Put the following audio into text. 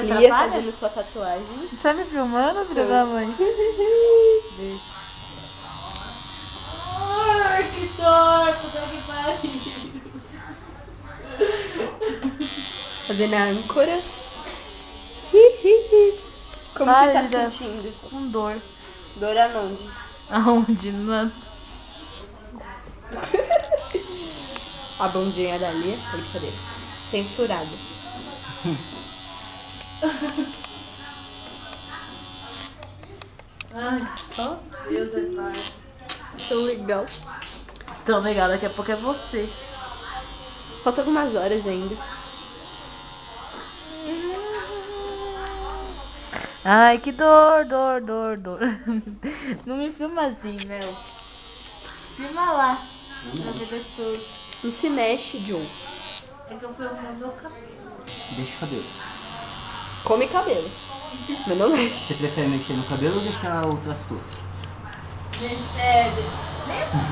Lia fazendo sua tatuagem. Você tá me filmando, filha da mãe? Deixa. Ai, que dor, puta que pariu. Fazendo a âncora. Como você tá Pálida, sentindo? com dor. Dor aonde? Aonde? Na... A bundinha da Lia, brincadeira. Censurado. Ai, Ó, Deus é pai. Tão legal. tão legal, daqui a pouco é você. Falta algumas horas ainda. Ai, que dor, dor, dor, dor. Não me filma assim, Mel. Filma lá. Pra ver depois. Não se mexe, Joe. É que eu filmo meu cabelo. Deixa o cabelo. Come cabelo. Mas não mexe. Você prefere mexer no cabelo ou deixar outras coisas? Gente, nem